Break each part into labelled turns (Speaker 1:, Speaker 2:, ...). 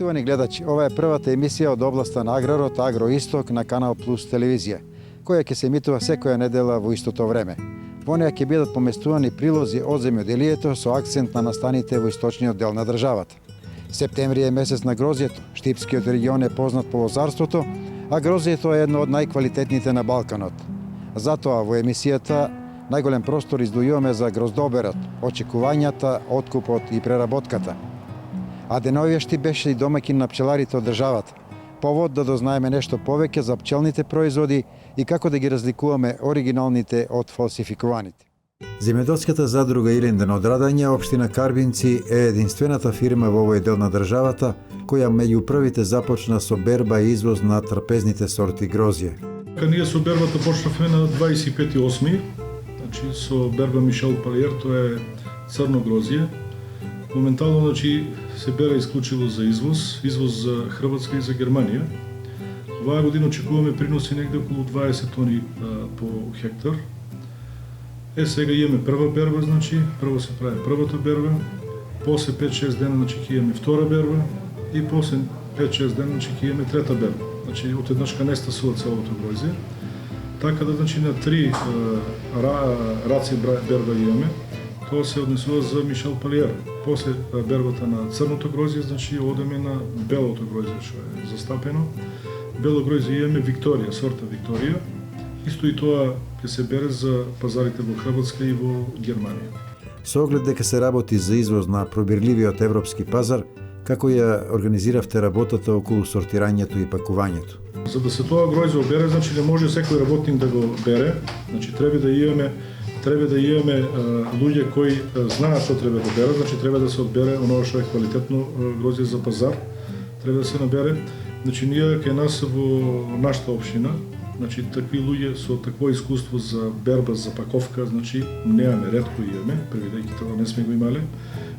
Speaker 1: Poštovani gledači, ova je prvата емисија од областа на аграрот Агроисток на Канал Плюс телевизија, која ќе се емитува секоја недела во истото време. Во неја ќе бидат поместувани прилози од земјоделието со акцент на настаните во источниот дел на државата. Септември е месец на грозјето, Штипскиот регион е познат по лозарството, а грозјето е едно од најквалитетните на Балканот. Затоа во емисијата најголем простор издвојуваме за гроздоберот, очекувањата, откупот и преработката. А деновија Штип беше и домаќин на пчеларите од државата. Повод да дознаеме нешто повеќе за пчелните производи и како да ги разликуваме оригиналните од фалсификуваните. Земјоделската задруга Илинден од Радање, општина Карбинци, е единствената фирма во овој дел на државата која меѓу првите започна со берба и извоз на трпезните сорти грозје.
Speaker 2: Ние со бербата почнавме на 25.8. Значи со берба Мишел Палиер, тоа е црно грозје. Моментално се бере исклучиво за извоз за Хрватска и за Германија. Оваа година очекуваме приноси негде околу 20 тони по хектар. Сега имаме прва берба, прво се прави првата берба, после 5-6 дена ќе имаме втора берба и после 5-6 дена ќе имаме трета берба. Од еднашка не стасува целото грозје. Така да на 3 раци берба имаме. Тоа се однесува за Мишел Палиер. После бербата на црното грозје, одеме на белото грозје, што е застапено. Бело грозје имаме Викторија, сорта Викторија. Исто и тоа ќе се бере за пазарите во Хрватска и во Германија.
Speaker 1: Со оглед дека се работи за извоз на пробирливиот европски пазар, како ја организиравте работата околу сортирањето и пакувањето?
Speaker 2: За да се тоа гројзе обере, не може секој работник да го бере. Треба да имаме луѓе кои знаат што треба да берат, треба да се одбере оно што е квалитетно гроздје за пазар, треба да се набере. Ние кај нас во нашата општина, такви луѓе со такво искуство за берба, за паковка, немаме, ретко имаме, превидејќи тоа не сме го имале,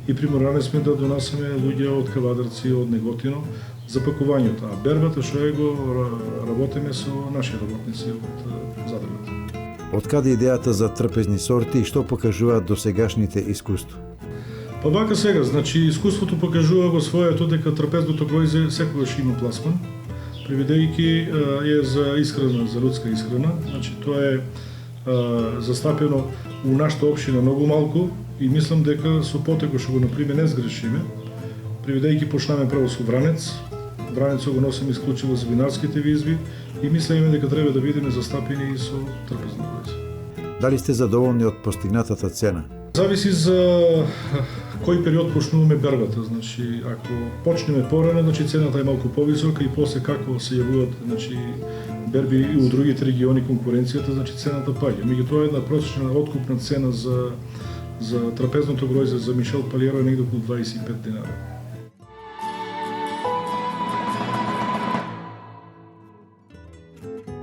Speaker 2: и приморани сме да донасеме луѓе од Кавадарци, од Неготино, за пакувањето. А бербата што го работиме со наши работници од задружата.
Speaker 1: Од каде идејата за трпезни сорти и што покажуваат досегашните искуства?
Speaker 2: Па вака сега, искуството покажува во своето дека трпезното гројзе секогаш има пласман, превидејќи е за исхрана, за людска исхрана. Тоа е застапено у нашата општина многу малку и мислам дека со потеко што го наприме не сгрешиме. Превидејќи почнаме прво со вранец, вранецот го носиме исклучиво за винарските визби и мислиме дека треба да бидеме застапени и со трпезно гројзе.
Speaker 1: Дали сте задоволни од постигнатата цена?
Speaker 2: Зависи за кој период почнуваме бербата. Ако почнеме порано, цената е малку повисока и после како се јавуваат берби и у другите региони конкуренцијата, цената паѓа. Меѓутоа една просечна откупна цена за трапезното гројзе за Мишел Палиер е негде околу 25 динара.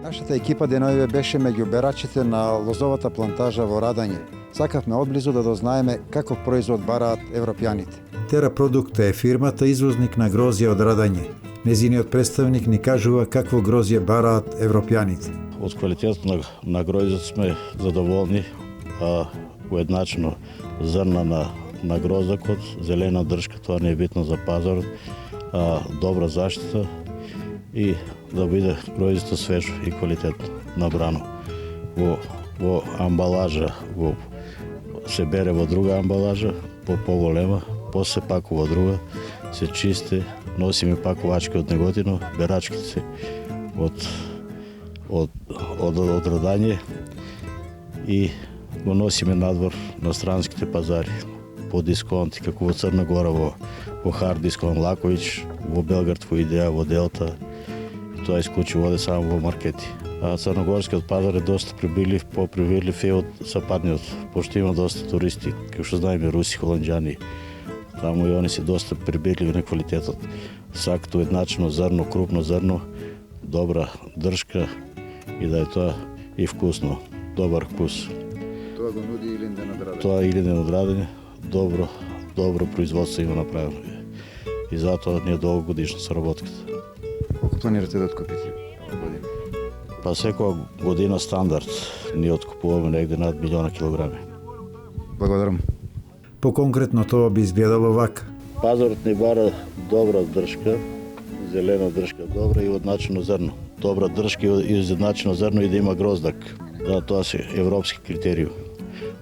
Speaker 1: Нашата екипа деновиве беше меѓу берачите на лозовата плантажа во Радање. Сакавме одблизу да дознаеме каков производ бараат европјаните. Тера Продукт е фирмата извозник на грозје од Радање. Незиниот представник ни кажува какво грозје бараат европјаните.
Speaker 3: Од квалитетот на гројзот сме задоволни, уедначено зрна на гроздокот, зелена држка, тоа не е битно за пазарот, добра заштита и да биде гројзето свежо и квалитетно набрано. Во амбалажа се бере во друга амбалажа, поголема, после пакува друга, се чисти, носиме пакувачки од Неготино, берачките се од Радање и го носиме надвор на странските пазари по дисконти, како во Црна Гора, во Хард дисконт Лаковиќ, во Белгард, во Идеја, во Делта. Тоа исклучиво оде само во маркети. Црногорскиот пазар е доста попривирлив и од западниот, пошто има доста туристи, како што знаеме руси, холанџани. Таму и они се доста прибирливи на квалитетот. Сакат уедначено зрно, крупно зрно, добра држка и да е тоа и вкусно, добар вкус.
Speaker 1: Тоа го нуди Илинден од Радање.
Speaker 3: Тоа Илинден од Радање, добро производство има направено. И затоа ни е долгогодишна соработката.
Speaker 1: Колку планирате да откупите година?
Speaker 3: Па секоја година стандард. Ние откупуваме негде над 1.000.000 килограми.
Speaker 1: Благодарам. По-конкретно тоа би изгледало вака.
Speaker 3: Пазарот ни бара добра држка, зелена држка добра и одначено зрно. Добра држка и одначено зрно и да има гроздак. Да, тоа се европски критериуми.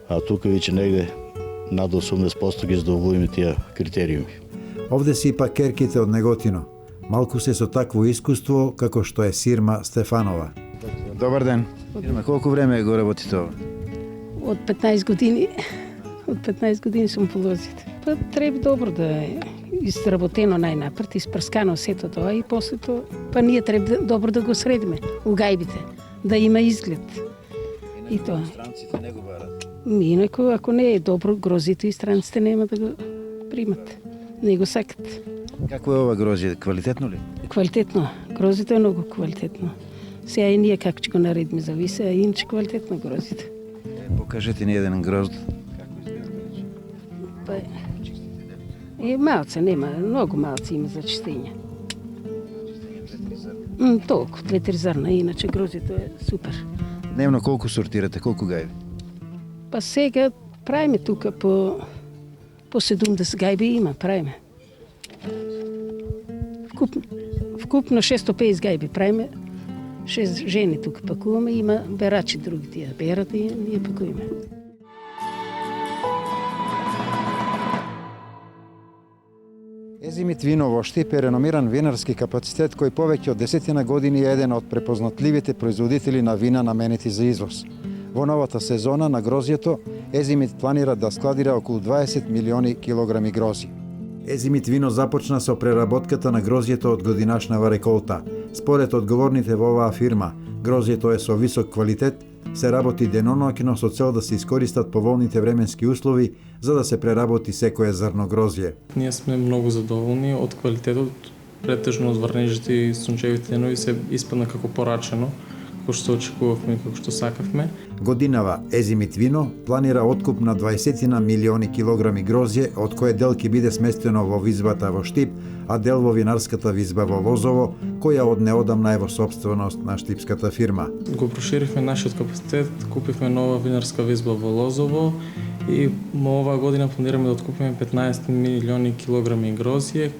Speaker 3: А тука веќе негде над 80% ги задоволуваме тие критериуми.
Speaker 1: Овде си и керките од Неготино. Малку се со такво искуство како што е Сирма Стефанова. Добар ден. Сирма, колку време го работите ова?
Speaker 4: Од 15 години. Од 15 години сум полозите. Па треба добро да е изработено најнапред, испрскано сето тоа и после тоа, па ние треба добро да го средиме у гајбите, да има изглед. И тоа.
Speaker 1: Странците не го барат.
Speaker 4: Инако, ако не е добро грозито и странците нема да го примат. Не го сакат.
Speaker 1: Какво е ова грозје? Квалитетно ли?
Speaker 4: Квалитетно. Грозито е многу квалитетно. Сега и ние како ќе го наредиме зависи, а иначе квалитетно грозито.
Speaker 1: Покажете ни еден грозд.
Speaker 4: Па, малце нема, многу малце има за чистење. Толку, 2-3 зрна, иначе грозито е супер.
Speaker 1: Дневно колку сортирате, колку гајби?
Speaker 4: Па сега правиме тука по 70 гајби има, правиме. Вкупно 650 гајби правиме. 6 жени тука пакуваме, има берачи други тие берат и ние пакуваме.
Speaker 1: Езимит вино во Штип е реномиран винарски капацитет кој повеќе од 10 години е еден од препознатливите производители на вина наменети за извоз. Во новата сезона на грозјето, Езимит планира да складира околу 20 милиони килограми грози. Езимит вино започна со преработката на грозјето од годинашнава реколта. Според одговорните во оваа фирма, грозјето е со висок квалитет, се работи деноноќно со цел да се искористат поволните временски услови за да се преработи секое зрно грозје.
Speaker 5: Ние сме многу задоволни од квалитетот, претежно од врнежите и сончевите денови се испадна како порачено, како што очекувавме и како што сакавме.
Speaker 1: Годинава Езимит вино планира откуп на 20 милиони килограми грозје, од кое дел ќе биде сместено во визбата во Штип, а дел во винарската визба во Лозово, која од неодамна е во собственост на штипската фирма.
Speaker 5: Го проширивме нашиот капацитет, купивме нова винарска визба во Лозово и оваа година планираме да откупиме 15 милиони килограми грозје.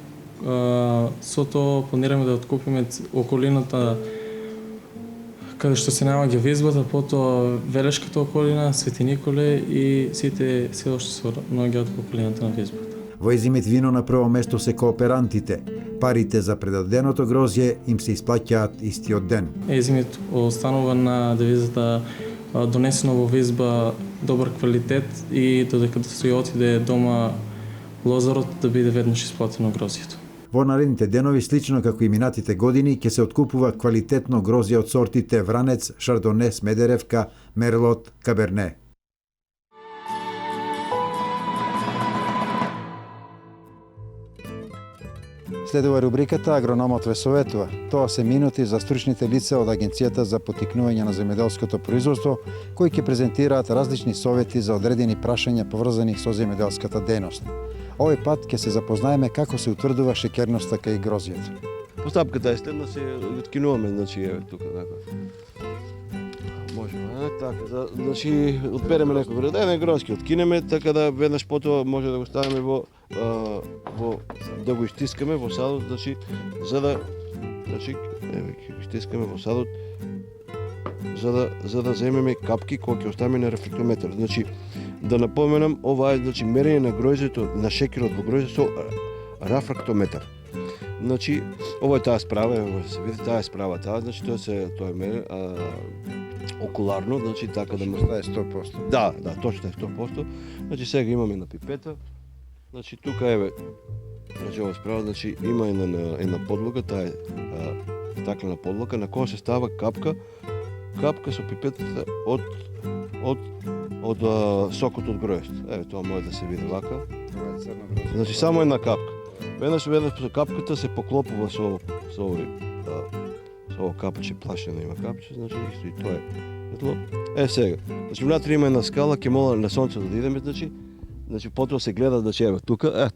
Speaker 5: Со тоа планираме да откупиме околината каде што се наоѓа визбата, потоа Велешката околина, Свети Николе и сите села што се наоѓаат во околината на визбата.
Speaker 1: Во Езимит вино на прво место се кооперантите. Парите за предаденото грозје им се исплаќаат истиот ден.
Speaker 5: Езимит останува на девизата донесено во визба добар квалитет и додека да се отиде дома лозарот да биде веднаш исплатено грозјето.
Speaker 1: Во наредните денови, слично како и минатите години, ќе се откупува квалитетно грозје од сортите Вранец, Шардоне, Смедеревка, Мерлот, Каберне. Следува рубриката Агрономот ве советува. Тоа се минути за стручните лица од Агенцијата за поттикнување на земјоделското производство, кои ќе презентираат различни совети за одредени прашања поврзани со земјоделската дејност. Овој пат ќе се запознаеме како се утврдува шеќерноста кај грозјето.
Speaker 6: Постапката е следна, се откинуваме, значи еве тука така. Можеме, така, значи одбереме некој вреден грозки, откинеме, така да веднаш потоа може да го ставиме во да го истискаме во садот, значи еве ќе го истискаме во садот за да земеме капки кои ќе оставиме на рефлектометар. Значи да напоменам, ова е значи мерење на гројзето, на шеќерот во гројзето со рефрактометар. Значи ова е таа справа, ево се види таа справа, значи тоа е мерење окуларно, значи така да му
Speaker 1: Тоа е 100%.
Speaker 6: Да, точно е 100%. Значи сега имаме на пипета. Значи тука еве, значи ова справа, значи има една подлога, таа е стаклена подлога на која се става капка со пипетата од сокот од гројето. Еве тоа може да се види вака.
Speaker 1: Тоа е црно грозје.
Speaker 6: Значи само една капка. Веднаш со капката се поклопува со ова капче, плашено има капче, значи исто и тоа е. Сега, значи внатре има една скала, ќе мола на сонцето да идеме, значи потоа се гледа, значи еве тука.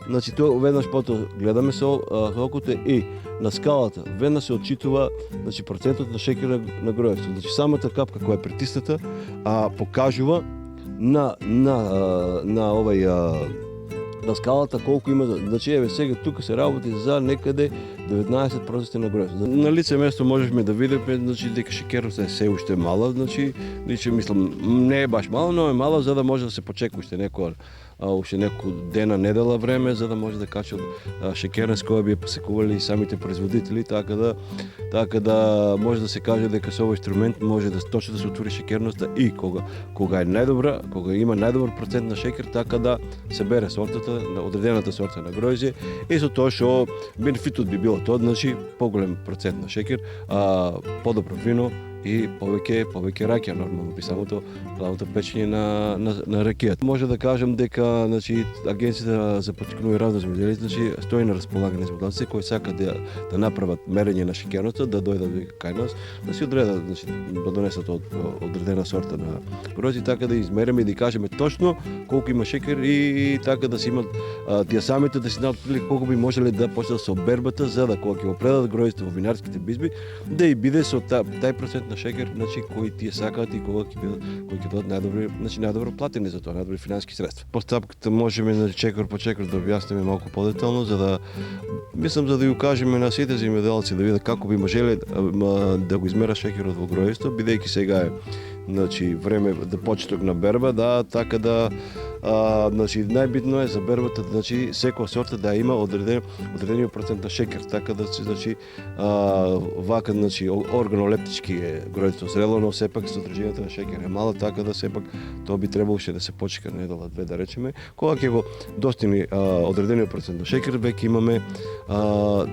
Speaker 6: Значи тоа веднаш потоа гледаме со окото и на скалата веднаш се отчитува, значи процентот на шеќер на гројето. Значи самата капка која е притисната покажува на на скалата колку има, значи еве сега тука се работи за некаде 19% на гроздето. На лице место можеме да видиме значи дека шекерноста е се уште мала, значи мислам не е баш мала, но е мала за да може да се почека уште некој дена, недела време, за да може да качат шекерна с која би посекували и самите производители, така да може да се каже дека со овој инструмент може да точно да се отвори шекерноста и кога е најдобра, кога има најдобар процент на шекер, така да се бере сортата, одредената сорта на гроздје и со тоа што бенефитот би било тоа, значи поголем процент на шекер, подобро вино и повеќе ракија, нормално би самото главното печење на ракијата. Може да кажем дека значи Агенцијата за поттикнување и развој земјоделие значи стои на располагање за младаци кои сакаат да направат мерење на шекерноста, да дојдат кај нас, да си одредат, значи да донесат одредена сорта на грозди, така да измериме и да кажеме точно колку има шекер и така да си имат тие самите да си знаат колку би можеле да почнат со бербата, за да кога ќе го предадат гроздите во винарските бизби, да и биде со тај процент на шекер, значи кои тие сакаат и кога ќе дадат најдобро платени за тоа, најдобри финансиски средства. Постапката можеме на чекор по чекор да објасниме малку подетално, за да ја укажеме на сите земјоделци да видат како би можеле да го измерат шекерот во гроздето, бидејќи сега е време да почеток на берба, да, така да најбитно е за бербата, секоја сорта да има одредениот процент на шекер, така да вака органолептички е гроздето зрело, но сепак содржината на шекер е мала, така да сепак тоа би требалоше да се почека недела две, да речеме. Кога ќе го достигне одредениот процент на шекер, веќе имаме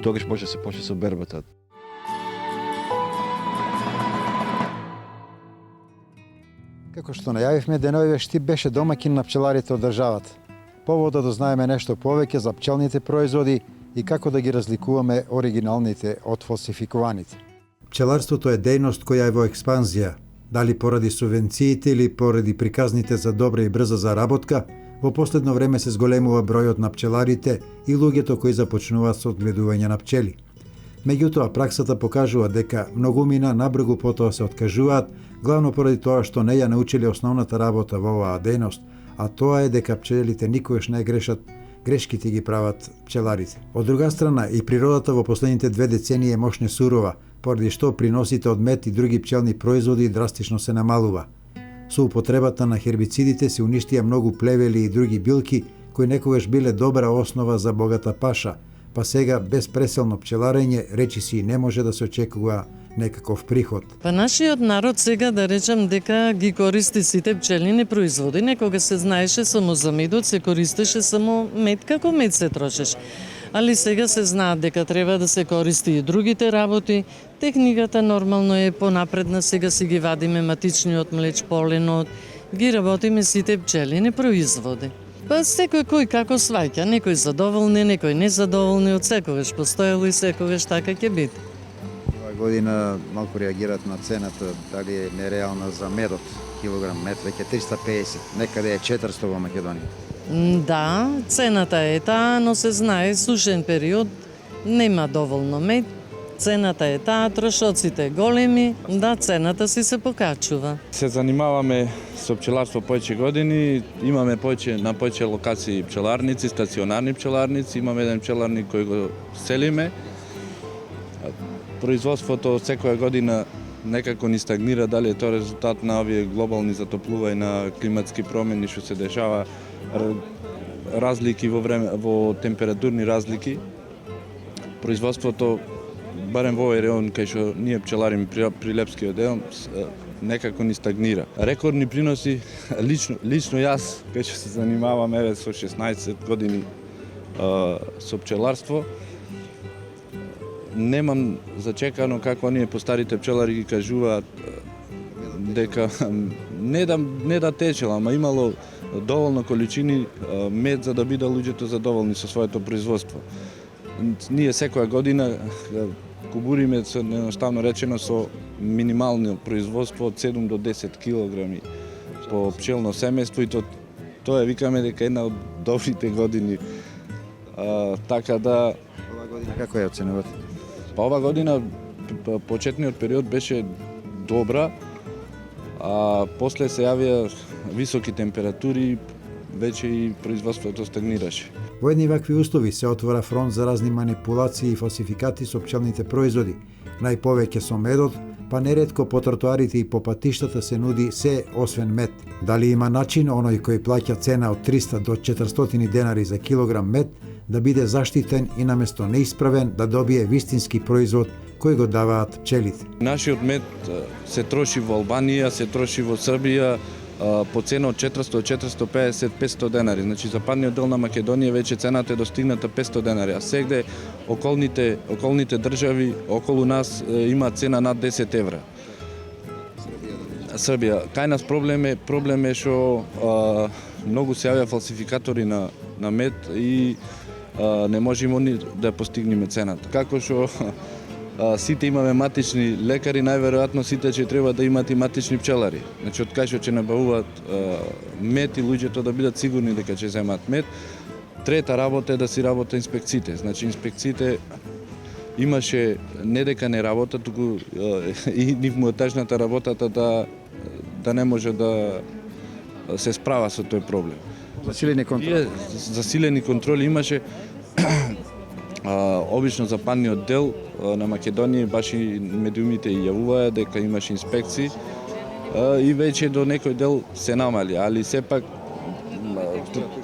Speaker 6: тогаш може да се почне со бербата.
Speaker 1: Како што најавивме, деновиве Штип беше домаќин на пчеларите од државата. Повод да дознаеме нешто повеќе за пчелните производи и како да ги разликуваме оригиналните од фалсификуваните. Пчеларството е дејност која е во експанзија, дали поради субвенциите или поради приказните за добра и брза заработка, во последно време се зголемува бројот на пчеларите и луѓето кои започнуваат со одгледување на пчели. Меѓутоа, праксата покажува дека многумина набрзо потоа се откажуваат, главно поради тоа што не ја научили основната работа во оваа дејност, а тоа е дека пчелите никогаш не грешат, грешките ги прават пчеларите. Од друга страна, и природата во последните 2 децении е мощно сурова, поради што приносите од мед и други пчелни производи драстично се намалува. Со употребата на хербицидите се уништија многу плевели и други билки кои некогаш биле добра основа за богата паша, па сега без преселно пчеларење речиси не може да се очекува некаков приход.
Speaker 7: Па нашиот народ сега да речем дека ги користи сите пчелини производи. Некога се знаеше само за медот, се користеше само мед, како мед се трошеше. Али сега се знаат дека треба да се користи и другите работи. Техниката нормално е понапредна, сега си ги вадиме матичниот млеч, поленот, ги работиме сите пчелини производи. Па секој кој како сваќа, некој задоволни, некој незадоволни, од секогаш постоело и секогаш така ќе биде.
Speaker 1: Ова година малку реагират на цената, дали е нереална за медот, килограм мед, веќе 350, некаде е 400 во Македонија.
Speaker 7: Да, цената е таа, но се знае сушен период, нема доволно мед, цената е таа, трошоците големи, да, цената си се покачува.
Speaker 8: Се занимаваме со пчеларство повеќе години, имаме на повеќе локации пчеларници, стационарни пчеларници, имаме еден пчеларник кој го селиме. Производството секоја година некако ни стагнира, дали е тоа резултат на овие глобални затоплувања, на климатски промени што се дешава, разлики во температурни разлики. Производството барем во овој район кај што ние пчелариме при Лепскиот дел некако ни стагнира. Рекордни приноси, лично јас кај што се занимавам со 16 години со пчеларство, немам зачекано како оние постарите пчелари ги кажуваат дека не да течело, ама имало доволно количини мед за да биде луѓето задоволни со своето производство. Ние секоја година кубуриме, едноставно речено, со минимално производство од 7 до 10 килограми по пчелно семејство и тоа викаме дека една од добрите години. Така да...
Speaker 1: Ова година како ја оценувате?
Speaker 8: Па ова година почетниот период беше добра, а после се јавија високи температури, веќе и производството стагнираше.
Speaker 1: Во едни вакви услови се отвора фронт за разни манипулации и фалсификати со пчелните производи. Најповеќе со медот, па неретко по тротоарите и по патиштата се нуди се освен мед. Дали има начин оној кој плаќа цена од 300 до 400 денари за килограм мед да биде заштитен и наместо неисправен да добие вистински производ кој го даваат пчелите?
Speaker 8: Нашиот мед се троши во Албанија, се троши во Србија по цена од 400, 450, 500 денари. Значи западниот дел на Македонија веќе цената е достигната 500 денари, а сегде околните држави околу нас има цена над 10 евра. Србија. Кај нас проблем е што многу се јавија фалсификатори на мед и не можеме да постигнеме цената. Како што сите имаме матични лекари, најверојатно сите ќе треба да имат и матични пчелари. Значи, од кај што ќе набавуваат мед и луѓето да бидат сигурни дека ќе земат мед. Трета работа е да си работа инспекциите. Значи, инспекциите имаше не дека не работа, туку и нив му е тежната работата да не може да се справа со тој проблем.
Speaker 1: Засилени контроли.
Speaker 8: Засилени контроли имаше. Обично западниот дел на Македонија баш и медиумите и јавуваја дека имаше инспекции и веќе до некој дел се намали, али сепак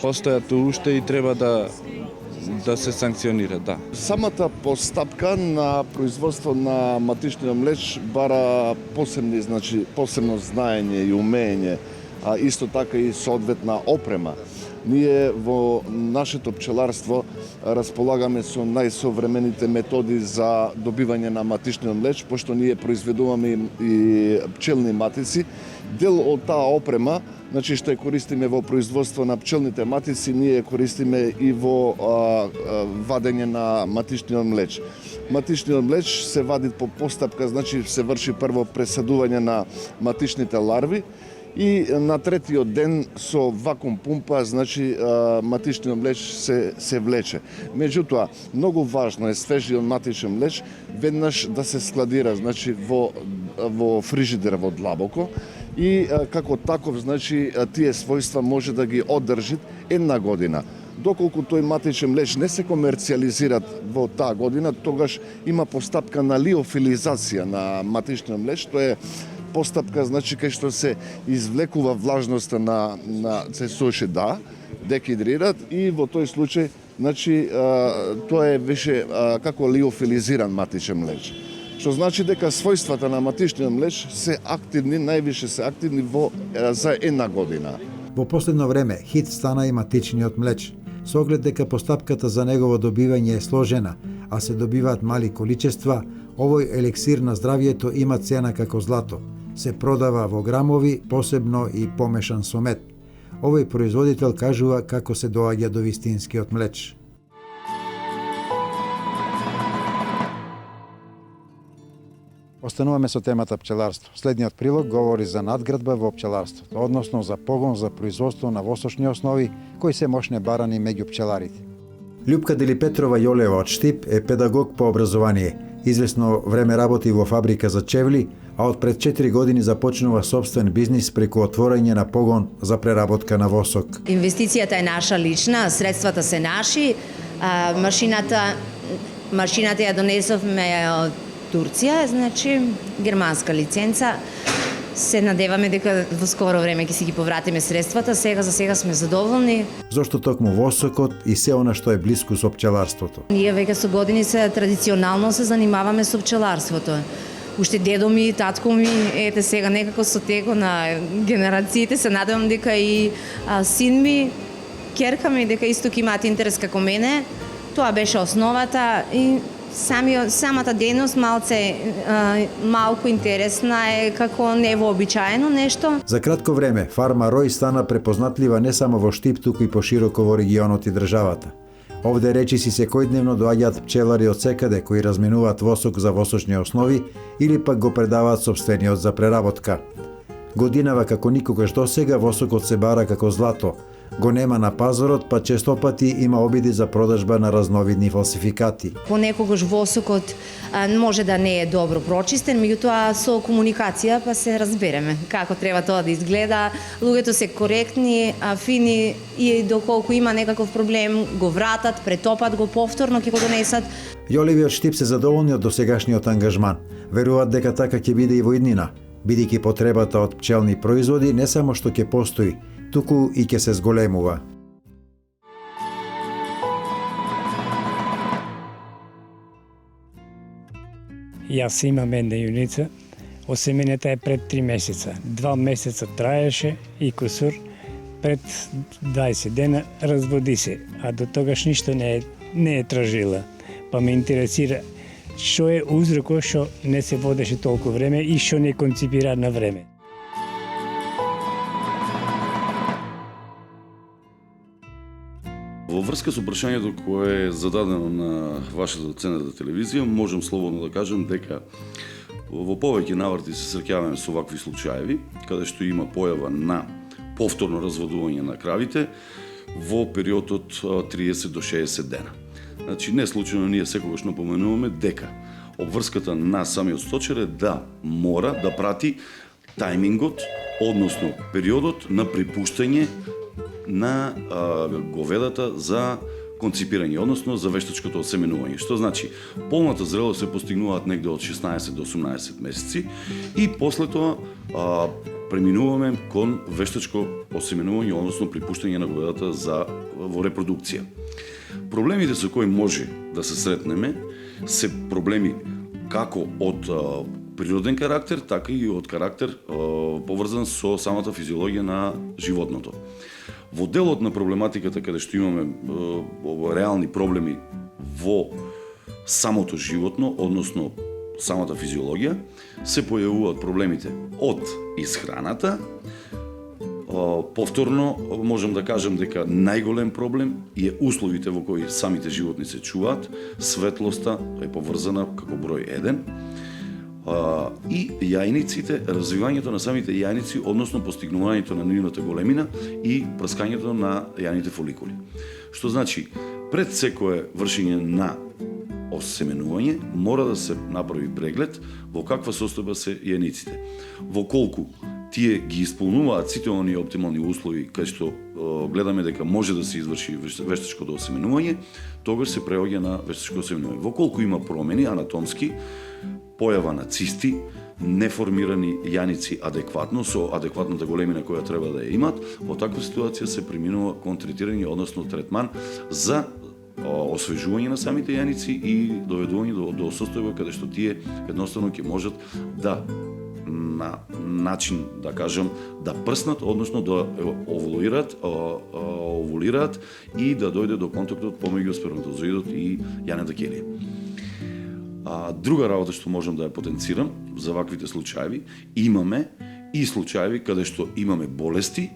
Speaker 8: постојат уште и треба да се санкционира, да.
Speaker 9: Самата постапка на производство на матичниот млеч бара посебно знаење и умење, а исто така и соодветна опрема. Ние во нашето пчеларство располагаме со најсовремените методи за добивање на матичниот млеч, пошто ние произведуваме и пчелни матици. Дел од таа опрема, значи што ја користиме во производство на пчелните матици, ние користиме и во вадење на матичниот млеч. Матичниот млеч се вади по постапка, значи се врши прво пресадување на матичните ларви, и на третиот ден со вакуум пумпа, значи матичниот млеч се влече. Меѓутоа, многу важно е свежиот матичен млеч веднаш да се складира, значи во фрижидер во длабоко и како таков, значи тие својства може да ги одржи една година. Доколку тој матичен млеч не се комерцијализират во таа година, тогаш има постапка на лиофилизација на матичниот млеч, тоа е постапка, значи кај што се извлекува влажноста се суши, декидрират и во тој случај, значи тоа е више како лиофилизиран матичен млеч. Што значи дека својствата на матичниот млеч се активни, највише се активни за една година.
Speaker 1: Во последно време хит стана и матичниот млеч, со оглед дека постапката за негово добивање е сложена, а се добиваат мали количества, овој елексир на здравјето има цена како злато. Се продава во грамови, посебно и помешан со мед. Овој производител кажува како се доаѓа до вистинскиот млеч. Остануваме со темата пчеларство. Следниот прилог говори за надградба во пчеларството, односно за погон за производство на восочни основи кои се мошне барани меѓу пчеларите. Љупка Делипетрова Јолева од Штип е педагог по образование. Извесно време работи во фабрика за чевли, а од пред 4 години започнува собствен бизнис преку отворање на погон за преработка на восок.
Speaker 10: Инвестицијата е наша лична, средствата се наши, машината ја донесовме од Турција, значи германска лиценца. Се надеваме дека во скоро време ќе си ги повратиме средствата, за сега сме задоволни.
Speaker 1: Зошто токму восокот и се она што е блиску со пчеларството?
Speaker 10: Ние веќе со години традиционално се занимаваме со пчеларството. Уште дедо ми, татко ми, ете сега некако со текот на генерациите се надевам дека и син ми, ќерка ми, дека исто ќе имаат интерес како мене. Тоа беше основата и самата дејност малку интересна е како невообичаено нешто.
Speaker 1: За кратко време фарма Рој стана препознатлива не само во Штип, туку и пошироко во регионот и државата. Овде речиси секојдневно доаѓаат пчелари од секаде кои разменуваат восок за восочни основи или пак го предаваат сопствениот за преработка. Годинава како никогаш досега восокот се бара како злато, го нема на пазарот, па честопати има обиди за продажба на разновидни фалсификати.
Speaker 10: Понекогаш восокот може да не е добро прочистен, меѓутоа со комуникација па се разбереме како треба тоа да изгледа. Луѓето се коректни, фини и доколку има некаков проблем го вратат, претопат го повторно, ќе го донесат.
Speaker 1: Јоливиот Штип се задоволни од досегашниот ангажман. Веруваат дека така ќе биде и во иднина, бидејќи потребата од пчелни производи не само што ќе постои, туку и ќе се зголемува.
Speaker 11: Јас имам една јуница, осемената е пред 3 месеца. 2 месеца траеше и кусур, пред 20 дена разводи се, а до тогаш ништо не е тражила. Па ме интересира што е узрокот што не се водеше толку време и што не конципира на време.
Speaker 12: Во врска со прашањето кое е зададено на вашата ценета телевизија, можам слободно да кажем дека во повеќе наврати се среќаваме со вакви случаеви, каде што има појава на повторно разводување на кравите во период од 30 до 60 дена. Значи, не случајно ние секогаш напоменуваме дека обврската на самиот сточер е да мора да прати тајмингот, односно периодот на припуштање на говедата за конципирање, односно за вештачкото осеменување. Што значи, полната зрелост се постигнуваат негде од 16 до 18 месеци и после тоа преминуваме кон вештачко осеменување, односно припуштање на говедата во репродукција. Проблемите со кои може да се сретнеме се проблеми како од природен карактер, така и од карактер поврзан со самата физиологија на животното. Во делот на проблематиката каде што имаме реални проблеми во самото животно, односно самата физиологија, се појавуваат проблемите од исхраната. Повторно можам да кажам дека најголем проблем е условите во кои самите животни се чуваат, светлоста е поврзана како број 1, и јајниците, развивањето на самите јајници, односно постигнувањето на нивната големина и прскањето на јајните фоликули. Што значи, пред секое вршење на осеменување, мора да се направи преглед во каква состојба се јајниците. Во колку тие ги исполнуваат сите оние оптимални услови кај што гледаме дека може да се изврши вештачкото осеменување, тогаш се преоѓа на вештачко осеменување. Во колку има промени анатомски, појава на цисти, неформирани јаници адекватно, со адекватната големина која треба да ја имат, во таква ситуација се преминува кон третирање, односно третман за освежување на самите јаници и доведување до состојба каде што тие едноставно ќе можат да на начин, да кажам, да прснат, односно да овулираат и да дојде до контактот помеѓу сперматозоидот и јанета келија. Друга работа што можам да ја потенцирам за ваквите случаеви, имаме и случаеви каде што имаме болести,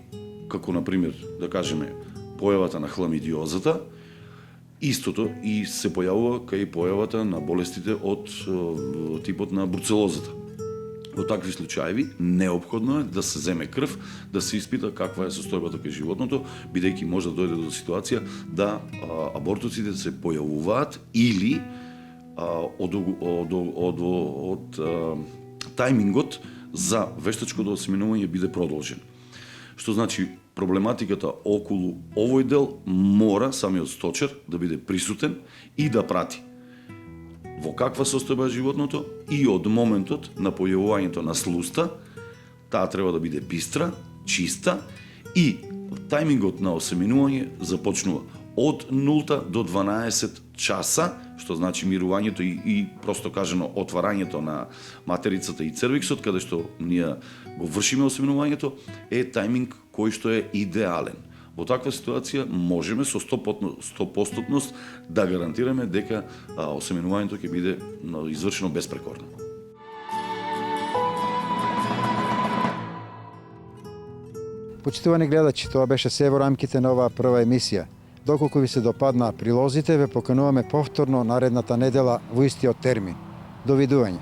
Speaker 12: како например, да кажеме, појавата на хламидиозата, истото и се појавува кај појавата на болестите од типот на бруцелозата. Во такви случаеви неопходно е да се земе крв, да се испита каква е состојбата кај животното, бидејќи може да дојде до ситуација да абортуците се појавуваат или од тајмингот за вештачкото осеменување биде продолжен. Што значи, проблематиката околу овој дел мора самиот сточер да биде присутен и да прати во каква состојба е животното и од моментот на појавувањето на слуста, таа треба да биде бистра, чиста и тајмингот на осеменување започнува од 0 до 12 часа, што значи мирувањето и просто кажано отварањето на материцата и цервиксот, каде што ние го вршиме осеменувањето, е тајминг кој што е идеален. Во таква ситуација можеме со 100% да гарантираме дека осеменувањето ќе биде извршено безпрекорно.
Speaker 1: Почитувани гледачи, тоа беше се во рамките на оваа прва емисија. Доколку ви се допаднаа прилозите, ве покануваме повторно наредната недела во истиот термин. Довидување.